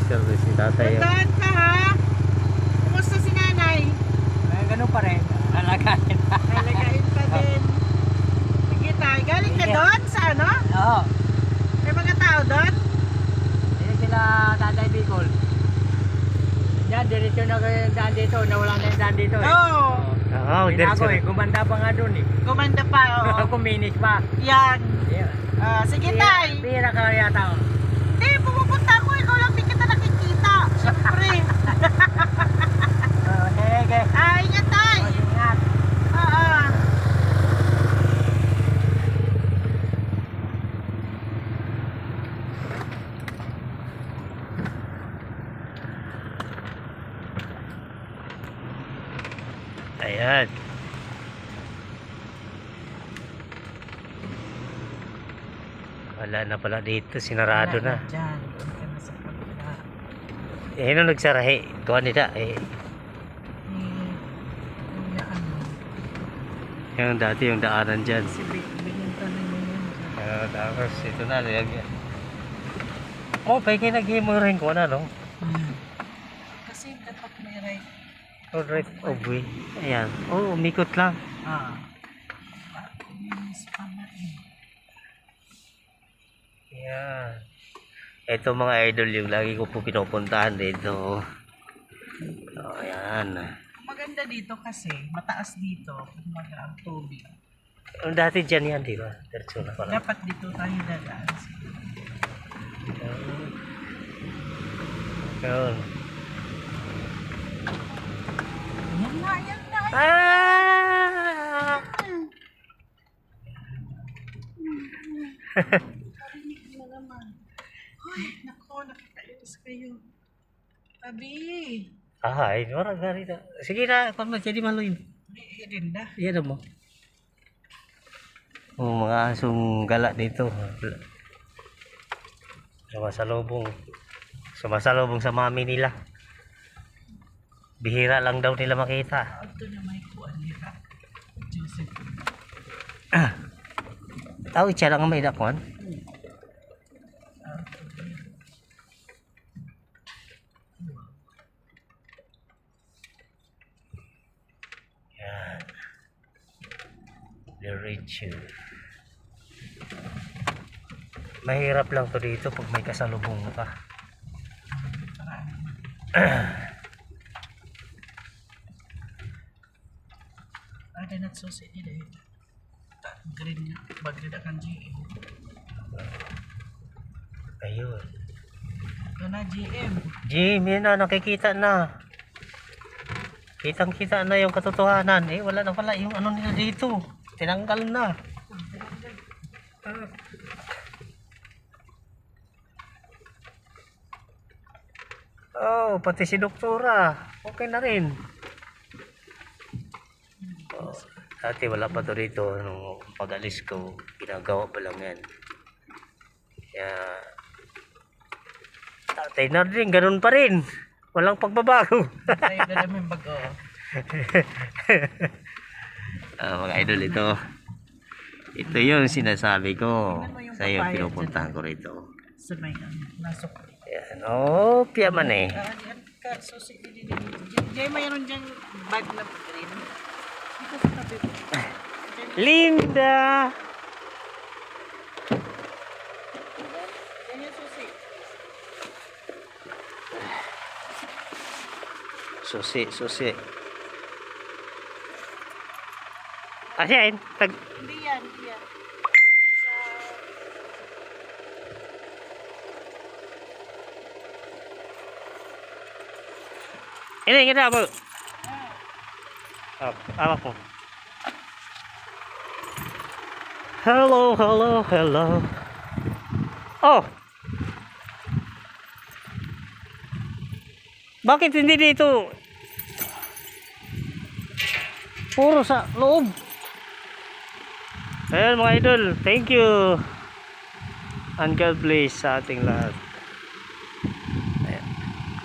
diskarte si tatay. Tandaan ka ha. Kumusta si nanay? Ganun pa rin. Alagain pa. Nalagain pa din. Sige tayo. Galing ka doon sa ano? Oo. May mga tao doon? Hindi sila Tatay Bicol. Yan, diretso na kayo daan dito. Nawala na yung daan dito eh. Oo. Oo, Binago eh. Gumanda pa nga dun eh. Kumanda pa, oo. Kuminis pa. Yan. Yeah. Sige tay. Pira ka yata. Hindi, pumupunta ako. Ikaw lang di kita nakikita. Siyempre. Sige. Ingat tay. Ingat. Oo. Ayan. Wala na pala dito, sinarado na. Diyan. Doon ka na sa kabila. Eh, nung nagsarahe, tuwan nila eh. Yung dati yung daanan dyan. Binintanan mo yan. Tapos ito na, lagyan. Oh, pwede naghimo rin ko na, no? Kasi dapat may right. Alright, oh boy. Ayan. Oh, umikot lang. Linis pa na eh. Ayan. Ito mga idol yung lagi ko po pinupuntahan dito. Oh, ayan. Maganda dito kasi mataas dito kumaga ang tubig. Ang dati dyan yan, di ba? Diretso na pala. Dapat dito tayo dadaan. Ayan. Yan na, yan na. Ah! Parinig na naman. Ay, nako, nakakainis kayo. Tabi. Ay, orang gari na. Sige na, kung mo, jadi maluin. Rinda. Iyan mo. Oh, mga asong gala dito. Sumasalubong sa mami nila. Bihira lang daw nila makita. Ito na may kuwan nila. Joseph. Tawid siya lang ang may dakon. Yan. Diretso. Mahirap lang to dito pag may kasalubong ka. Ada nagsusi nila eh. Green na. Bagrid akan GM. Ayun. Ito na GM. Jim, yan na, nakikita na. Kitang kita na yung katotohanan. Eh, wala na pala yung ano nila dito. Tinanggal na. Oh, pati si doktora. Okay na rin. Oh, dati wala pa to rito. Nung pag-alis ko, ginagawa pa lang yan. Kaya, tatay na rin, ganun pa rin. Walang pagbabago. Tayo na namin bago. Mga idol, ito yung sinasabi ko sa iyo, pinupuntahan ko rito. Sa may nasok. Ayan, oh, piya man eh. Yan ka, susi din. Jay, mayroon diyang bag na green. Dito sa tabi ko. Linda! Yan yung susi. Susi. Ayan, Hindi yan. ini kita apa? Apa po? Hello. Oh. Bakit hindi dito? Puro sa loob. Ayan mga idol, thank you. And God bless sa ating lahat.